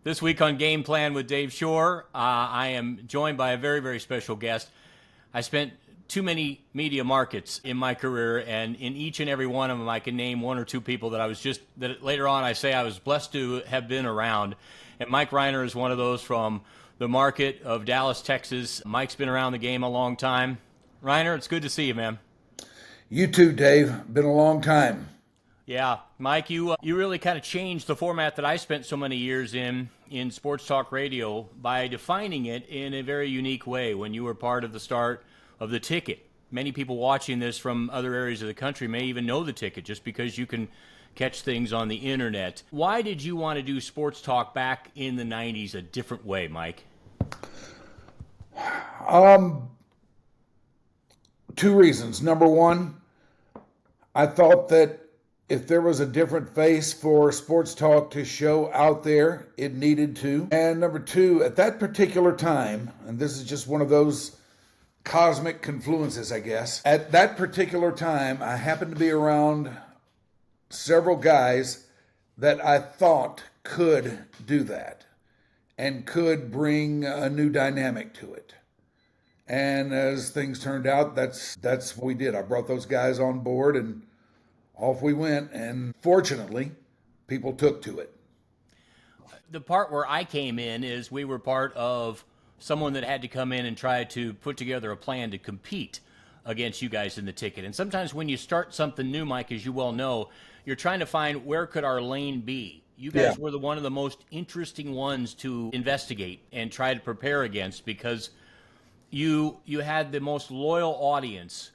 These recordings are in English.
This week on Game Plan with Dave Shore, I am joined by a very, very special guest. I spent too many media markets in my career, and in each and every one of them, I can name one or two people that later on I say I was blessed to have been around. And Mike Rhyner is one of those from the market of Dallas, Texas. Mike's been around the game a long time. Rhyner, it's good to see you, man. You too, Dave. Been a long time. Yeah, Mike, you really kind of changed the format that I spent so many years in sports talk radio by defining it in a very unique way when you were part of the start of the Ticket. Many people watching this from other areas of the country may even know the Ticket just because you can catch things on the internet. Why did you want to do sports talk back in the 90s a different way, Mike? Two reasons. Number one, I thought that if there was a different face for sports talk to show out there, it needed to. And number two, at that particular time, and this is just one of those cosmic confluences, I guess. At that particular time, I happened to be around several guys that I thought could do that and could bring a new dynamic to it. And as things turned out, that's what we did. I brought those guys on board and off we went, and fortunately, people took to it. The part where I came in is we were part of someone that had to come in and try to put together a plan to compete against you guys in the Ticket. And sometimes when you start something new, Mike, as you well know, you're trying to find where could our lane be. You guys were one of the most interesting ones to investigate and try to prepare against because you had the most loyal audience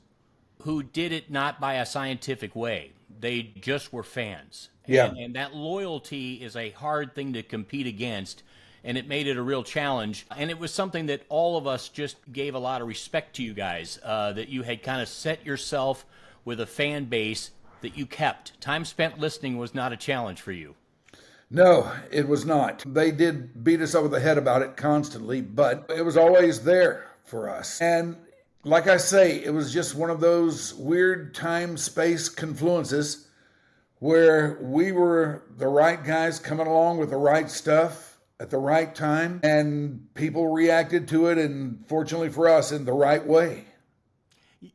who did it not by a scientific way. They just were fans. Yeah. And that loyalty is a hard thing to compete against, and it made it a real challenge. And it was something that all of us just gave a lot of respect to you guys, that you had kind of set yourself with a fan base that you kept. Time spent listening was not a challenge for you. No, it was not. They did beat us over the head about it constantly, but it was always there for us. And like I say, it was just one of those weird time-space confluences where we were the right guys coming along with the right stuff at the right time, and people reacted to it, and fortunately for us, in the right way.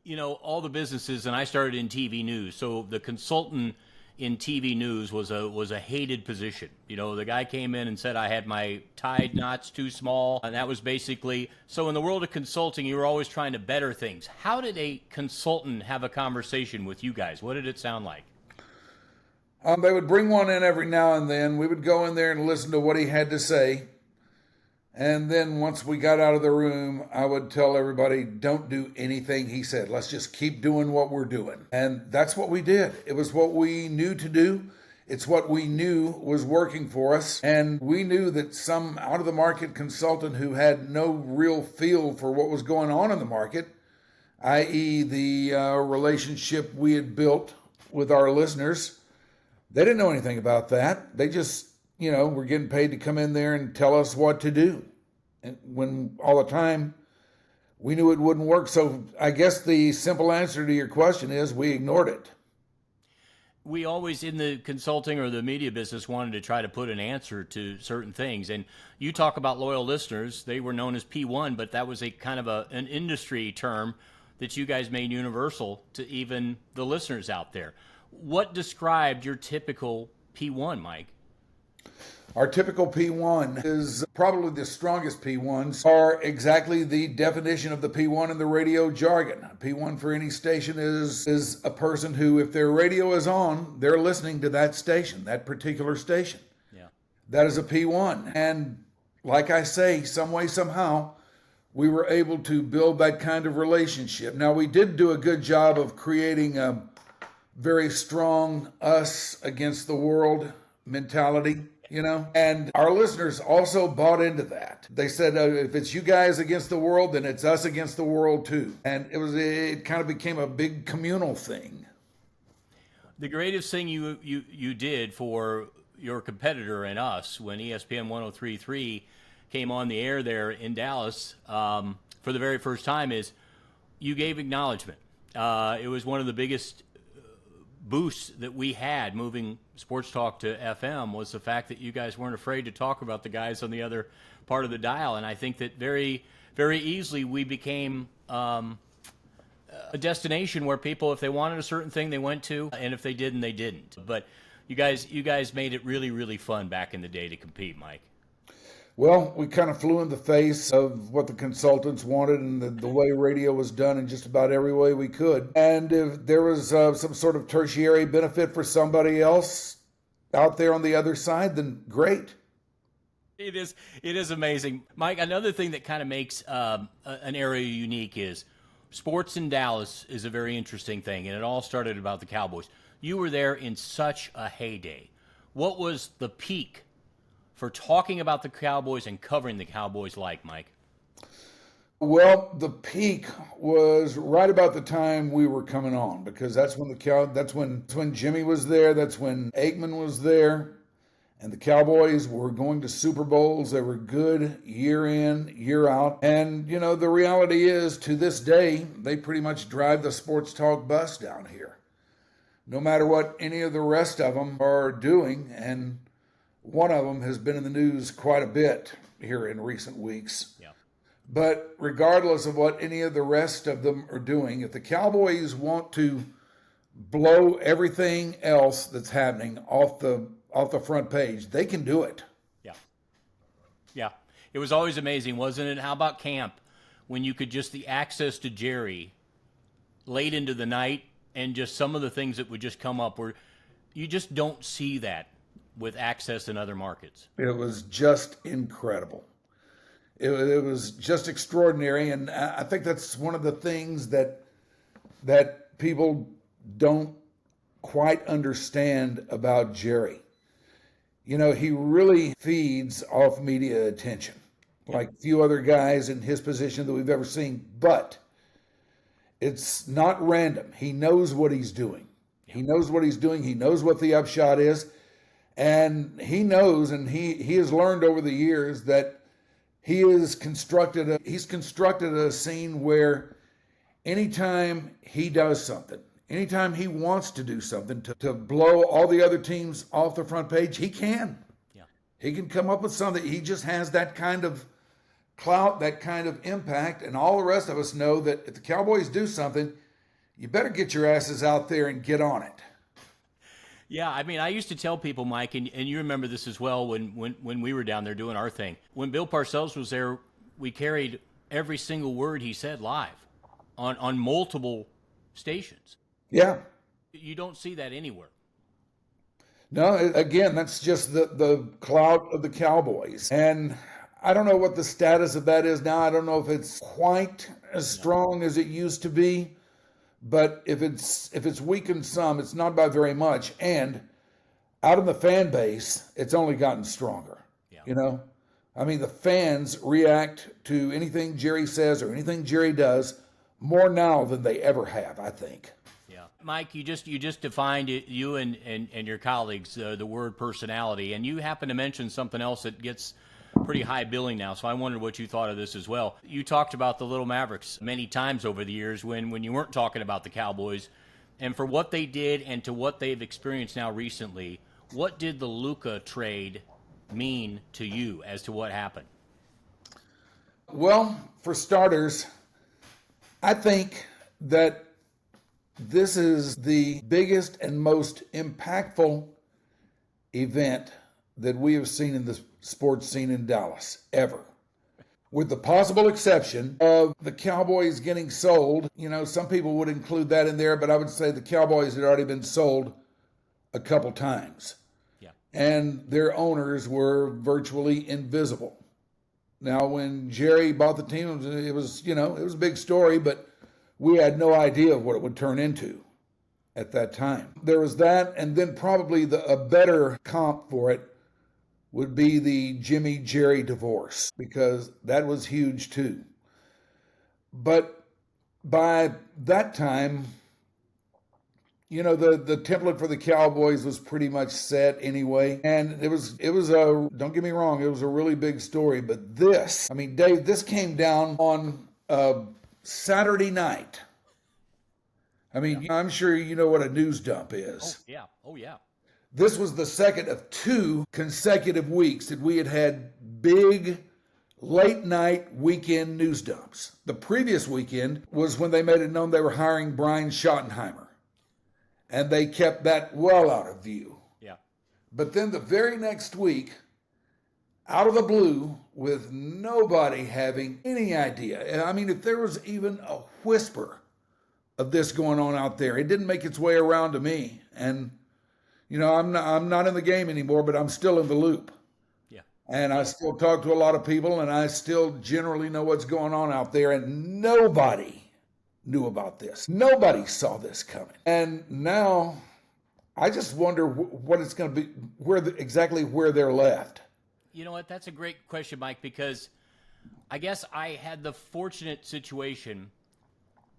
You know, all the businesses, and I started in TV news, so the consultant in TV news was a hated position. You know, the guy came in and said I had my tie knots too small, and that was basically, so in the world of consulting, you were always trying to better things. How did a consultant have a conversation with you guys? What did it sound like? They would bring one in every now and then. We would go in there and listen to what he had to say. And then once we got out of the room, I would tell everybody, don't do anything he said. Let's just keep doing what we're doing. And that's what we did. It was what we knew to do. It's what we knew was working for us. And we knew that some out-of-the-market consultant who had no real feel for what was going on in the market, i.e. the relationship we had built with our listeners, they didn't know anything about that. They just we're getting paid to come in there and tell us what to do. And when all the time we knew it wouldn't work. So I guess the simple answer to your question is we ignored it. We always, in the consulting or the media business, wanted to try to put an answer to certain things. And you talk about loyal listeners. They were known as P1, but that was a kind of an industry term that you guys made universal to even the listeners out there. What described your typical P1, Mike? Our typical P1 is probably the strongest P1s are exactly the definition of the P1 in the radio jargon. A P1 for any station is a person who, if their radio is on, they're listening to that station, that particular station. Yeah. That is a P1. And like I say, some way, somehow, we were able to build that kind of relationship. Now, we did do a good job of creating a very strong us against the world mentality. And our listeners also bought into that. They said, if it's you guys against the world, then it's us against the world too. And it kind of became a big communal thing. The greatest thing you did for your competitor and us when ESPN 103.3 came on the air there in Dallas for the very first time is you gave acknowledgement. It was one of the biggest boost that we had moving sports talk to FM was the fact that you guys weren't afraid to talk about the guys on the other part of the dial. And I think that very, very easily we became a destination where people, if they wanted a certain thing, they went to, and if they didn't, they didn't. But you guys made it really, really fun back in the day to compete, Mike. Well, we kind of flew in the face of what the consultants wanted and the way radio was done in just about every way we could. And if there was some sort of tertiary benefit for somebody else out there on the other side, then great. It is amazing. Mike, another thing that kind of makes an area unique is sports in Dallas is a very interesting thing, and it all started about the Cowboys. You were there in such a heyday. What was the peak for talking about the Cowboys and covering the Cowboys like, Mike? Well, the peak was right about the time we were coming on, because that's when Jimmy was there, that's when Aikman was there, and the Cowboys were going to Super Bowls. They were good year in, year out. And, you know, the reality is, to this day, they pretty much drive the sports talk bus down here, no matter what any of the rest of them are doing. And one of them has been in the news quite a bit here in recent weeks. Yeah. But regardless of what any of the rest of them are doing, if the Cowboys want to blow everything else that's happening off the front page, they can do it. Yeah. Yeah. It was always amazing, wasn't it? How about camp, when you could just the access to Jerry late into the night, and just some of the things that would just come up where you just don't see that with access in other markets. It was just incredible. It was just extraordinary, and I think that's one of the things that people don't quite understand about Jerry. You know, he really feeds off media attention, like few other guys in his position that we've ever seen, but it's not random. He knows what he's doing. He knows what he's doing. He knows what the upshot is. And he knows, and he has learned over the years that he's constructed a scene where anytime he does something, anytime he wants to do something to blow all the other teams off the front page, he can. Yeah. He can come up with something. He just has that kind of clout, that kind of impact, and all the rest of us know that if the Cowboys do something, you better get your asses out there and get on it. Yeah, I mean, I used to tell people, Mike, and you remember this as well when we were down there doing our thing. When Bill Parcells was there, we carried every single word he said live on multiple stations. Yeah. You don't see that anywhere. No, again, that's just the clout of the Cowboys. And I don't know what the status of that is now. I don't know if it's quite as strong as it used to be. But if it's weakened some, it's not by very much. And out of the fan base, it's only gotten stronger. Yeah. You know? I mean, the fans react to anything Jerry says or anything Jerry does more now than they ever have, I think. Yeah. Mike, you just defined it, you and your colleagues, the word personality. And you happen to mention something else that gets pretty high billing now, so I wondered what you thought of this as well. You talked about the Little Mavericks many times over the years when you weren't talking about the Cowboys, and for what they did and to what they've experienced now recently, what did the Luka trade mean to you as to what happened? Well, for starters, I think that this is the biggest and most impactful event that we have seen in the sports scene in Dallas ever. With the possible exception of the Cowboys getting sold. You know, some people would include that in there, but I would say the Cowboys had already been sold a couple times. Yeah. And their owners were virtually invisible. Now, when Jerry bought the team, it was a big story, but we had no idea of what it would turn into at that time. There was that, and then probably a better comp for it would be the Jimmy Jerry divorce, because that was huge too. But by that time, you know, the template for the Cowboys was pretty much set anyway. And it was don't get me wrong, it was a really big story. But this, I mean, Dave, this came down on Saturday night. I mean, I'm sure you know what a news dump Oh, is. yeah. Oh, yeah. This was the second of 2 consecutive weeks that we had big late night weekend news dumps. The previous weekend was when they made it known they were hiring Brian Schottenheimer, and they kept that well out of view. Yeah. But then the very next week, out of the blue, with nobody having any idea, I mean, if there was even a whisper of this going on out there, it didn't make its way around to me. And, you know, I'm not in the game anymore, but I'm still in the loop. Yeah. And I still talk to a lot of people, and I still generally know what's going on out there, and nobody knew about this. Nobody saw this coming. And now I just wonder what it's going to be, exactly where they're left. You know what? That's a great question, Mike, because I guess I had the fortunate situation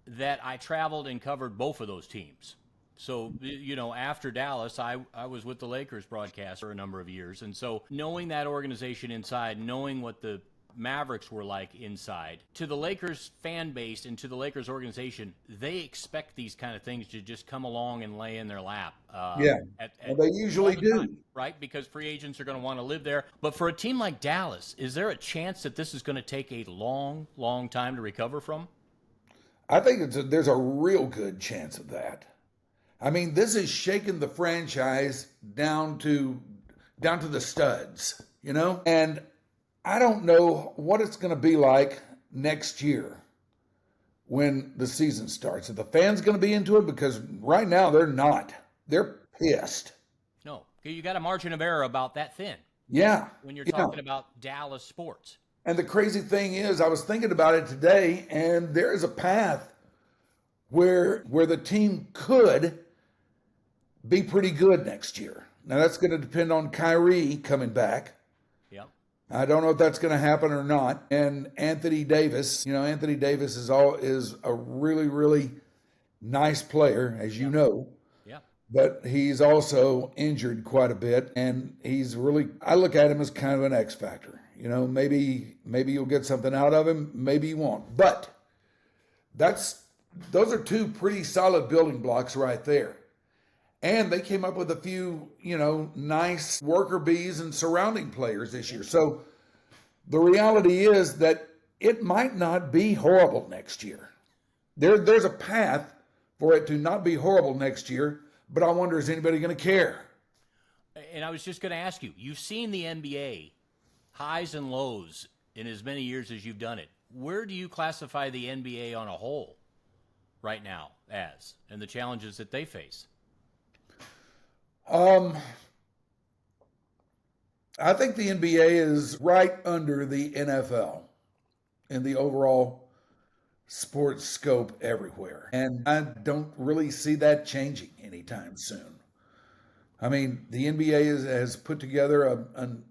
that I traveled and covered both of those teams. So, you know, after Dallas, I was with the Lakers broadcast for a number of years. And so knowing that organization inside, knowing what the Mavericks were like inside, to the Lakers fan base and to the Lakers organization, they expect these kind of things to just come along and lay in their lap. They usually do. Time, right? Because free agents are going to want to live there. But for a team like Dallas, is there a chance that this is going to take a long, long time to recover from? I think there's a real good chance of that. I mean, this is shaking the franchise down to the studs, you know? And I don't know what it's going to be like next year when the season starts. Are the fans going to be into it? Because right now they're not. They're pissed. No, you got a margin of error about that thin. Yeah. When you're talking about Dallas sports. And the crazy thing is, I was thinking about it today, and there is a path where the team could be pretty good next year. Now, that's going to depend on Kyrie coming back. Yeah. I don't know if that's going to happen or not. And Anthony Davis, you know, Anthony Davis is a really, really nice player, as you know. Yeah. But he's also injured quite a bit, and I look at him as kind of an X factor. You know, maybe you'll get something out of him, maybe you won't. But those are 2 pretty solid building blocks right there. And they came up with a few, you know, nice worker bees and surrounding players this year. So the reality is that it might not be horrible next year. There's a path for it to not be horrible next year, but I wonder, is anybody going to care? And I was just going to ask you, you've seen the NBA highs and lows in as many years as you've done it. Where do you classify the NBA on a whole right now as, and the challenges that they face? I think the NBA is right under the NFL in the overall sports scope everywhere. And I don't really see that changing anytime soon. I mean, the NBA has put together an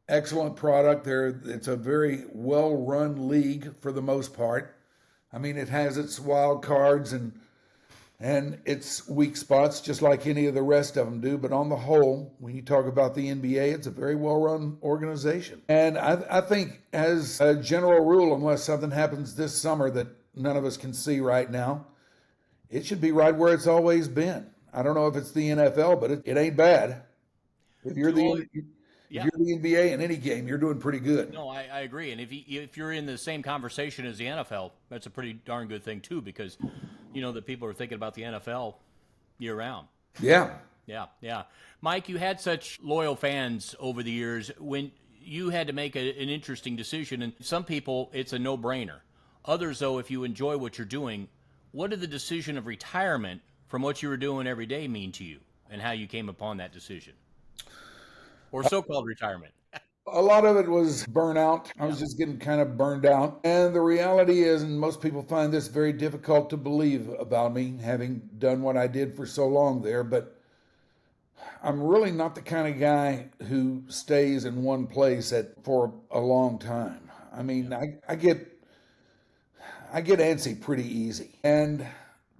excellent product. It's a very well-run league for the most part. I mean, it has its wild cards and its weak spots, just like any of the rest of them do. But on the whole, when you talk about the NBA, it's a very well-run organization. And I think, as a general rule, unless something happens this summer that none of us can see right now, it should be right where it's always been. I don't know if it's the NFL, but it ain't bad. If you're the NBA in any game, you're doing pretty good. No, I agree. And if you're in the same conversation as the NFL, that's a pretty darn good thing too, because you know that people are thinking about the NFL year round. Yeah. Yeah. Mike, you had such loyal fans over the years. When you had to make an interesting decision, and some people, it's a no-brainer. Others, though, if you enjoy what you're doing, what did the decision of retirement from what you were doing every day mean to you, and how you came upon that decision? Or so-called retirement? A lot of it was burnout. I was just getting kind of burned out. And the reality is, and most people find this very difficult to believe about me, having done what I did for so long there, but I'm really not the kind of guy who stays in one place for a long time. I mean, I get antsy pretty easy. And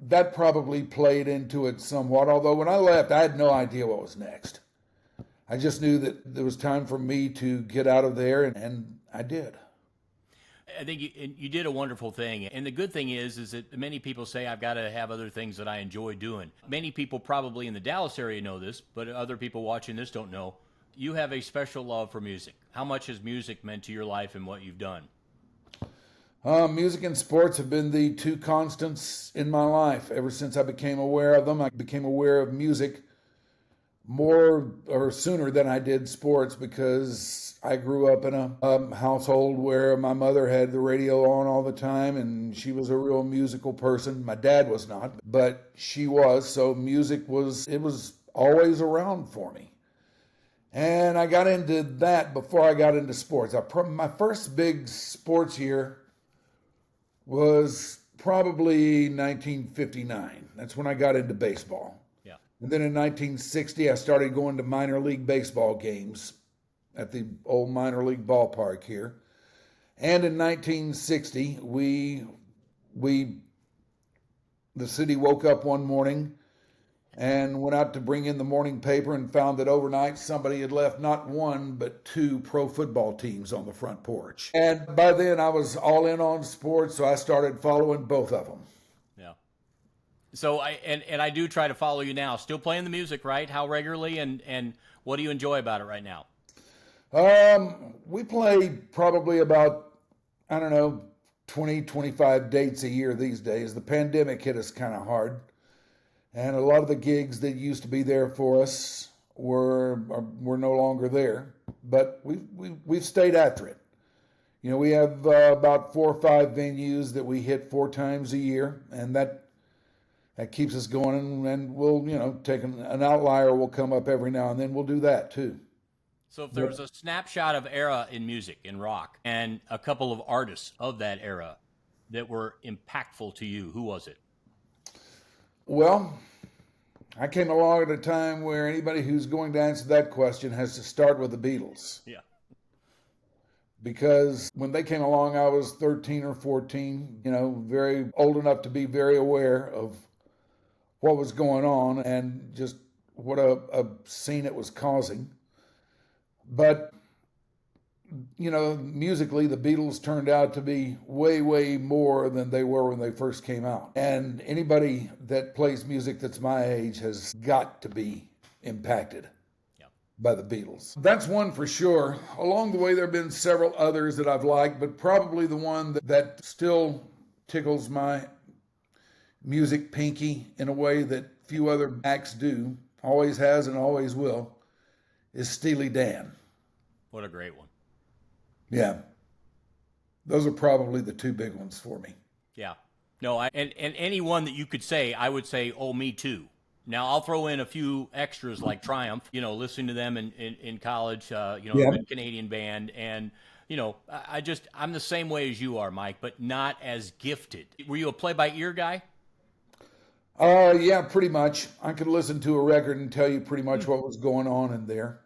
that probably played into it somewhat, although when I left, I had no idea what was next. I just knew that there was time for me to get out of there, and I did. I think you did a wonderful thing. And the good thing is that many people say, I've got to have other things that I enjoy doing. Many people probably in the Dallas area know this, but other people watching this don't know. You have a special love for music. How much has music meant to your life and what you've done? Music and sports have been the two constants in my life. Ever since I became aware of them, I became aware of music more or sooner than I did sports, because I grew up in a household where my mother had the radio on all the time, and she was a real musical person. My dad was not, but she was. So music was always around for me. And I got into that before I got into sports. My first big sports year was probably 1959. That's when I got into baseball. Yeah. And then in 1960, I started going to minor league baseball games at the old minor league ballpark here. And in 1960, the city woke up one morning and went out to bring in the morning paper and found that overnight somebody had left not one but two pro football teams on the front porch. And by then I was all in on sports, so I started following both of them. Yeah. So I do try to follow you now. Still playing the music, right? How regularly, and what do you enjoy about it right now? We play probably about, 20, 25 dates a year these days. The pandemic hit us kind of hard. And a lot of the gigs that used to be there for us were no longer there, but we've stayed after it. We have about 4 or 5 venues that we hit 4 times a year, and that keeps us going. And we'll take an outlier will come up every now and then. We'll do that too. So if there was a snapshot of era in music, in rock, and a couple of artists of that era that were impactful to you, who was it? Well, I came along at a time where anybody who's going to answer that question has to start with the Beatles. Yeah. Because when they came along, I was 13 or 14, very old enough to be very aware of what was going on and just what a scene it was causing. But musically, the Beatles turned out to be way, way more than they were when they first came out. And anybody that plays music that's my age has got to be impacted by the Beatles. That's one for sure. Along the way, there have been several others that I've liked, but probably the one that still tickles my music pinky in a way that few other acts do, always has and always will, is Steely Dan. What a great one. Yeah. Those are probably the 2 big ones for me. Yeah. No, and any one that you could say, I would say, oh, me too. Now, I'll throw in a few extras like Triumph, listening to them in college, a Canadian band. And, I'm the same way as you are, Mike, but not as gifted. Were you a play-by-ear guy? Yeah, pretty much. I could listen to a record and tell you pretty much what was going on in there.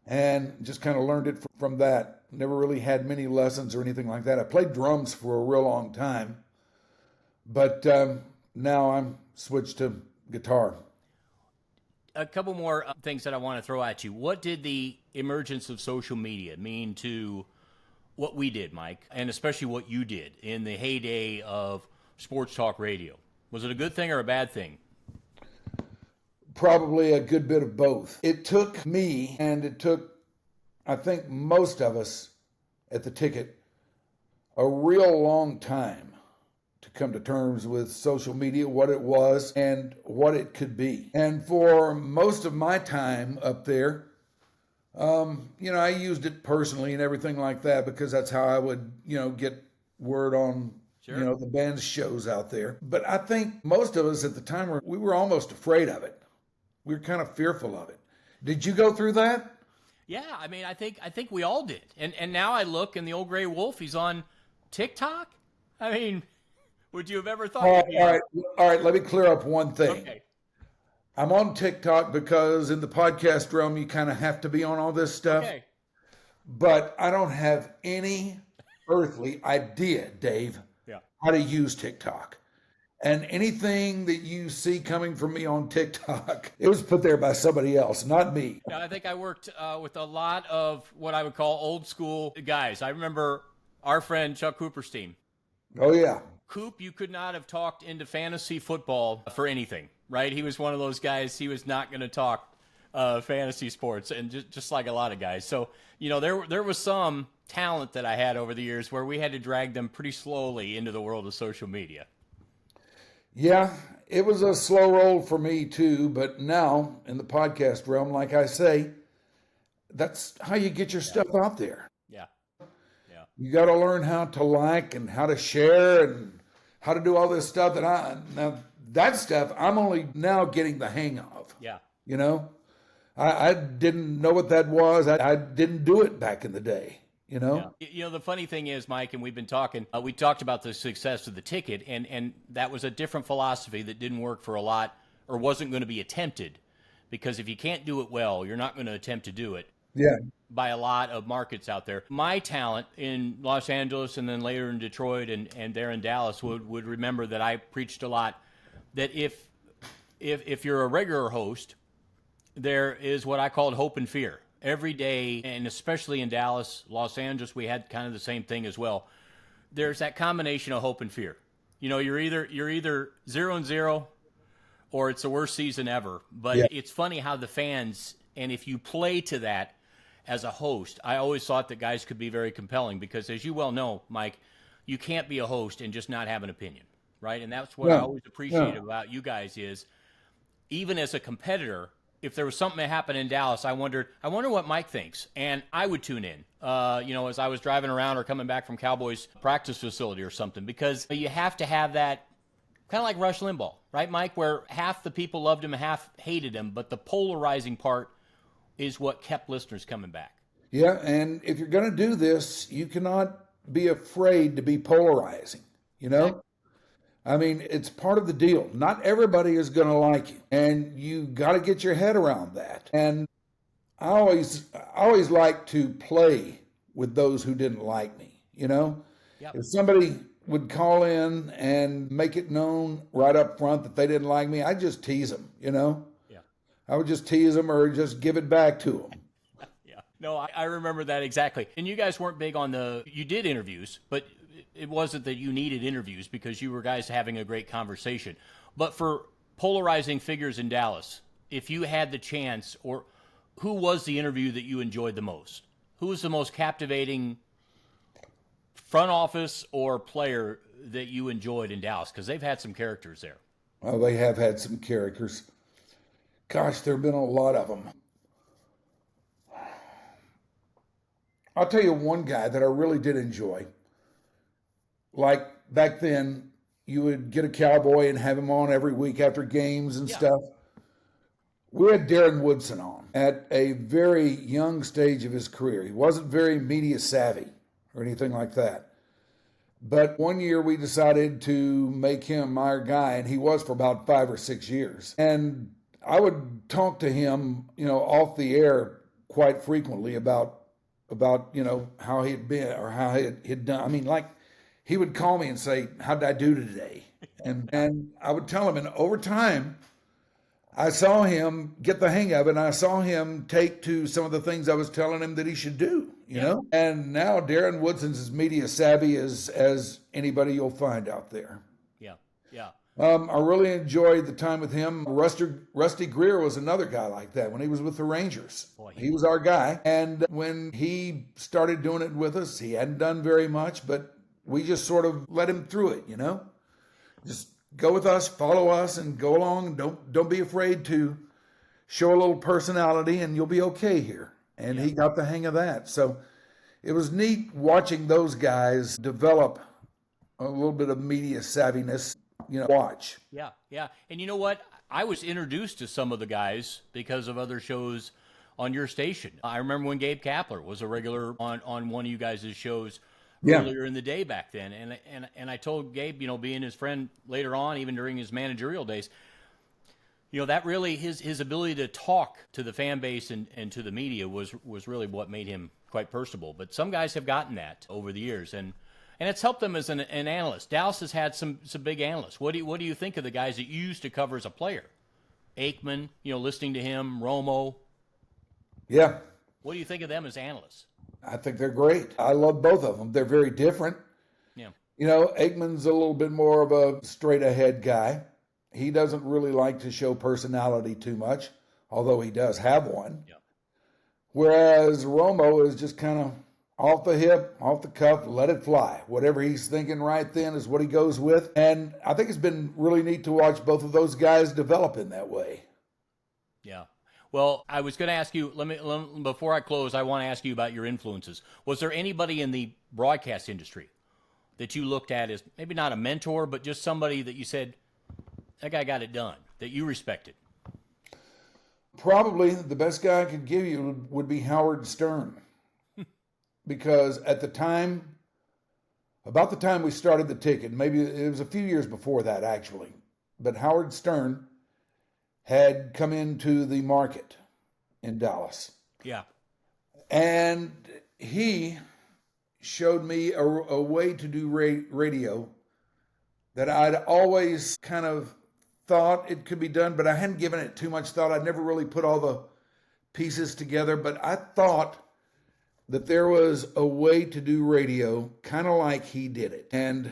And just kind of learned it from that. Never really had many lessons or anything like that. I played drums for a real long time, but now I'm switched to guitar. A couple more things that I want to throw at you. What did the emergence of social media mean to what we did, Mike, and especially what you did in the heyday of sports talk radio? Was it a good thing or a bad thing? Probably a good bit of both. It took me, and it took, I think, most of us at the ticket a real long time to come to terms with social media, what it was and what it could be. And for most of my time up there, I used it personally and everything like that, because that's how I would, get word on Sure. the band's shows out there. But I think most of us at the time we were almost afraid of it. We were kind of fearful of it. Did you go through that? Yeah, I think we all did. And now I look, and the old gray wolf, he's on TikTok. Would you have ever thought? All right. Let me clear up one thing. Okay. I'm on TikTok because in the podcast realm, you kind of have to be on all this stuff. Okay. But I don't have any earthly idea, Dave, how to use TikTok. And anything that you see coming from me on TikTok, it was put there by somebody else, not me. I think I worked with a lot of what I would call old school guys. I remember Our friend Chuck Cooper's team. Oh, yeah. Coop, you could not have talked into fantasy football for anything, right? He was one of those guys, he was not going to talk fantasy sports, and just like a lot of guys. So, there was some talent that I had over the years where we had to drag them pretty slowly into the world of social media. Yeah, it was a slow roll for me too, but now in the podcast realm, like I say, that's how you get your stuff out there. Yeah. Yeah. You got to learn how to like and how to share and how to do all this stuff now that stuff I'm only now getting the hang of. Yeah. I didn't know what that was. I didn't do it back in the day. Yeah. The funny thing is, Mike, and we've been talking, we talked about the success of the ticket, and that was a different philosophy that didn't work for a lot, or wasn't going to be attempted, because if you can't do it well, you're not going to attempt to do it. Yeah. By a lot of markets out there. My talent in Los Angeles and then later in Detroit and there in Dallas would remember that I preached a lot that if you're a regular host, there is what I called hope and fear. Every day, and especially in Dallas, Los Angeles, we had kind of the same thing as well. There's that combination of hope and fear. You're either 0-0 or it's the worst season ever. But It's funny how the fans, and if you play to that as a host, I always thought that guys could be very compelling because, as you well know, Mike, you can't be a host and just not have an opinion, right? And that's what I always appreciate about you guys is, even as a competitor, if there was something that happened in Dallas, I wonder what Mike thinks. And I would tune in, as I was driving around or coming back from Cowboys practice facility or something, because you have to have that kind of like Rush Limbaugh, right, Mike, where half the people loved him, half hated him, but the polarizing part is what kept listeners coming back. Yeah, and if you're going to do this, you cannot be afraid to be polarizing, Exactly. I mean, it's part of the deal. Not everybody is going to like you, and you got to get your head around that. And I always like to play with those who didn't like me, Yep. If somebody would call in and make it known right up front that they didn't like me, I'd just tease them, Yeah. I would just tease them or just give it back to them. Yeah. No, I remember that exactly. And you guys weren't big on you did interviews, but it wasn't that you needed interviews because you were guys having a great conversation. But for polarizing figures in Dallas, if you had the chance, or who was the interview that you enjoyed the most? Who was the most captivating front office or player that you enjoyed in Dallas? Because they've had some characters there. Oh, they have had some characters. Gosh, there have been a lot of them. I'll tell you one guy that I really did enjoy. Like back then, you would get a Cowboy and have him on every week after games and stuff. We had Darren Woodson on at a very young stage of his career. He wasn't very media savvy or anything like that. But one year we decided to make him our guy, and he was for about 5 or 6 years. And I would talk to him, off the air quite frequently about how he'd been or how he'd done. I mean, like, he would call me and say, "How did I do today?" And I would tell him. And over time, I saw him get the hang of it, and I saw him take to some of the things I was telling him that he should do, you know? And now Darren Woodson's as media savvy as anybody you'll find out there. Yeah, yeah. I really enjoyed the time with him. Rusty Greer was another guy like that when he was with the Rangers. Boy, he was our guy. And when he started doing it with us, he hadn't done very much, but we just sort of let him through it, Just go with us, follow us, and go along. Don't be afraid to show a little personality, and you'll be okay here. And he got the hang of that. So it was neat watching those guys develop a little bit of media savviness, watch. Yeah, yeah. And you know what? I was introduced to some of the guys because of other shows on your station. I remember when Gabe Kapler was a regular on one of you guys' shows earlier in the day back then. And I told Gabe, being his friend later on, even during his managerial days, that really his ability to talk to the fan base and to the media was really what made him quite personable. But some guys have gotten that over the years, and it's helped them as an analyst. Dallas has had some big analysts. What do you think of the guys that you used to cover as a player? Aikman, listening to him, Romo. Yeah. What do you think of them as analysts? I think they're great. I love both of them. They're very different. Yeah. You know, Aikman's a little bit more of a straight ahead guy. He doesn't really like to show personality too much, although he does have one. Yeah. Whereas Romo is just kind of off the hip, off the cuff, let it fly. Whatever he's thinking right then is what he goes with. And I think it's been really neat to watch both of those guys develop in that way. Yeah. Well, I was going to ask you, before I close, I want to ask you about your influences. Was there anybody in the broadcast industry that you looked at as maybe not a mentor, but just somebody that you said, that guy got it done, that you respected? Probably the best guy I could give you would be Howard Stern. Because at the time, about the time we started the ticket, maybe it was a few years before that actually, but Howard Stern had come into the market in Dallas. Yeah. And he showed me a way to do radio that I'd always kind of thought it could be done, but I hadn't given it too much thought. I'd never really put all the pieces together, but I thought that there was a way to do radio kind of like he did it and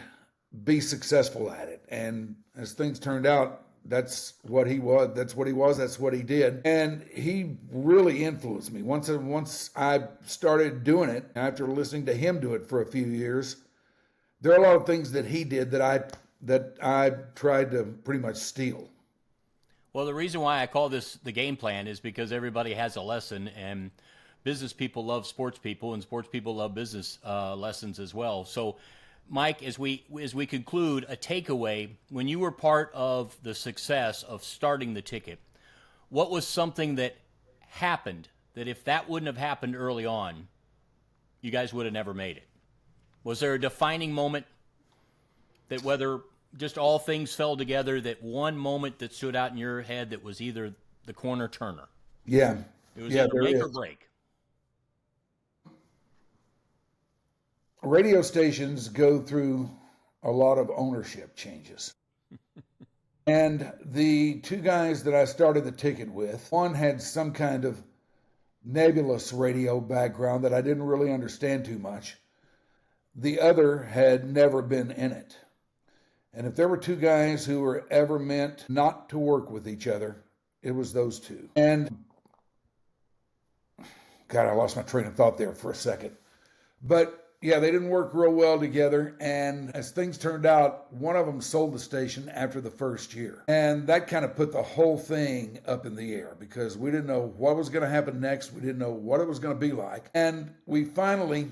be successful at it. And as things turned out, that's what he was. That's what he was. That's what he did. And he really influenced me. Once I started doing it, after listening to him do it for a few years, there are a lot of things that he did that I tried to pretty much steal. Well, the reason why I call this the game plan is because everybody has a lesson, and business people love sports people, and sports people love business lessons as well. So, Mike, as we conclude, a takeaway, when you were part of the success of starting the ticket, what was something that happened that if that wouldn't have happened early on, you guys would have never made it? Was there a defining moment that, whether just all things fell together, that one moment that stood out in your head that was either the corner turner? Yeah. It was either make or break. Radio stations go through a lot of ownership changes. And the two guys that I started the ticket with, one had some kind of nebulous radio background that I didn't really understand too much. The other had never been in it. And if there were two guys who were ever meant not to work with each other, it was those two. And God, I lost my train of thought there for a second. But yeah, they didn't work real well together. And as things turned out, one of them sold the station after the first year. And that kind of put the whole thing up in the air because we didn't know what was going to happen next. We didn't know what it was going to be like. And we finally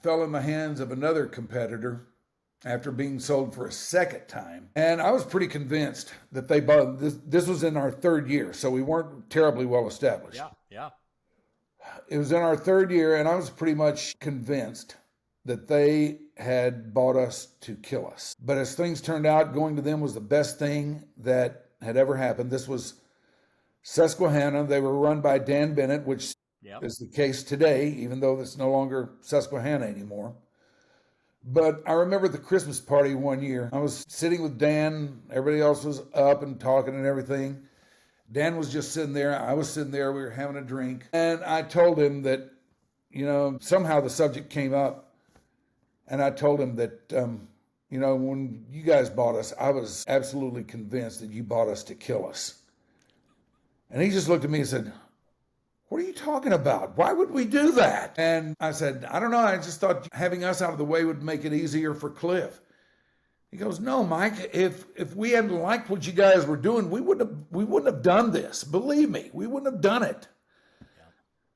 fell in the hands of another competitor after being sold for a second time. And I was pretty convinced that they bought this was in our third year, so we weren't terribly well established. Yeah. It was in our third year, and I was pretty much convinced that they had bought us to kill us. But as things turned out, going to them was the best thing that had ever happened. This was Susquehanna. They were run by Dan Bennett, which is the case today, even though it's no longer Susquehanna anymore. But I remember the Christmas party one year. I was sitting with Dan. Everybody else was up and talking and everything. Dan was just sitting there. I was sitting there. We were having a drink. And I told him that, somehow the subject came up. And I told him that, when you guys bought us, I was absolutely convinced that you bought us to kill us. And he just looked at me and said, "What are you talking about? Why would we do that?" And I said, "I don't know. I just thought having us out of the way would make it easier for Cliff." He goes, "No, Mike, if we hadn't liked what you guys were doing, we wouldn't have done this. Believe me, we wouldn't have done it." Yeah.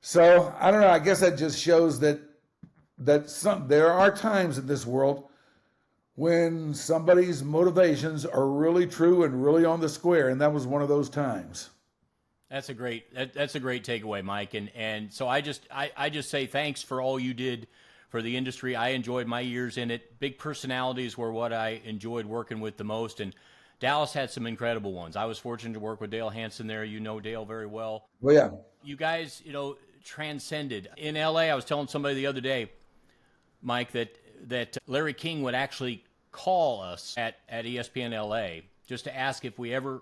So I don't know. I guess that just shows that there are times in this world when somebody's motivations are really true and really on the square, and that was one of those times. That's a great takeaway, Mike. And so I just say thanks for all you did for the industry. I enjoyed my years in it. Big personalities were what I enjoyed working with the most, and Dallas had some incredible ones. I was fortunate to work with Dale Hansen there. You know Dale very well. Well, yeah. You guys, transcended. In LA, I was telling somebody the other day, Mike, that Larry King would actually call us at ESPN LA just to ask if we ever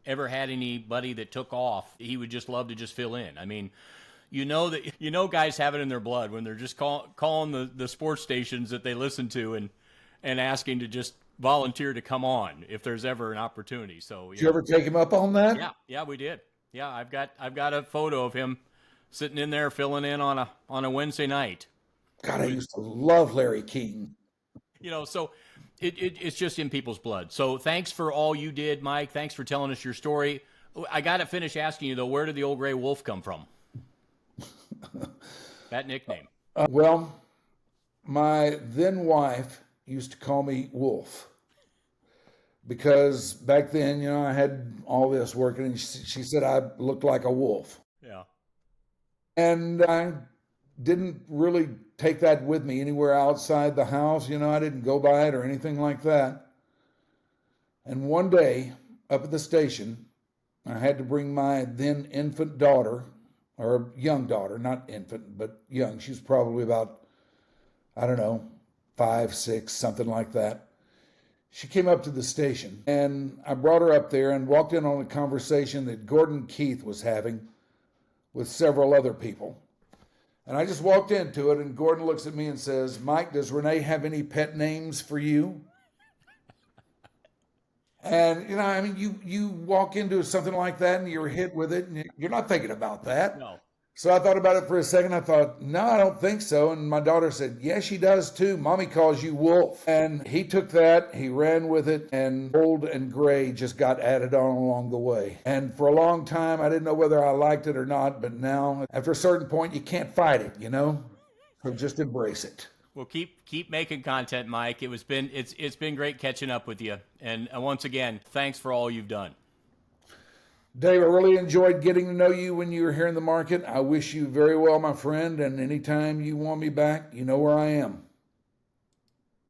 had anybody that took off. He would just love to just fill in. I mean, guys have it in their blood when they're just calling the sports stations that they listen to and asking to just volunteer to come on if there's ever an opportunity. So Did you ever take him up on that? yeah, we did. Yeah, I've got a photo of him sitting in there filling in on a Wednesday night. God, I used to love Larry Keaton. So it's just in people's blood. So thanks for all you did, Mike. Thanks for telling us your story. I got to finish asking you, though, where did the old gray wolf come from? That nickname. Well, my then wife used to call me Wolf because back then, I had all this working, and she said I looked like a wolf. Yeah. And I didn't really take that with me anywhere outside the house. I didn't go by it or anything like that. And one day up at the station, I had to bring my then infant daughter, or young daughter, not infant, but young. She was probably about, I don't know, 5, 6, something like that. She came up to the station, and I brought her up there and walked in on a conversation that Gordon Keith was having with several other people. And I just walked into it, and Gordon looks at me and says, "Mike, does Renee have any pet names for you?" And, you walk into something like that and you're hit with it and you're not thinking about that. No. So I thought about it for a second. I thought, no, I don't think so. And my daughter said, yes, she does too. Mommy calls you Wolf. And he took that, he ran with it, and old and gray just got added on along the way. And for a long time, I didn't know whether I liked it or not. But now, after a certain point, you can't fight it, So just embrace it. Well, keep making content, Mike. It's been great catching up with you. And once again, thanks for all you've done. Dave, I really enjoyed getting to know you when you were here in the market. I wish you very well, my friend, and anytime you want me back, you know where I am.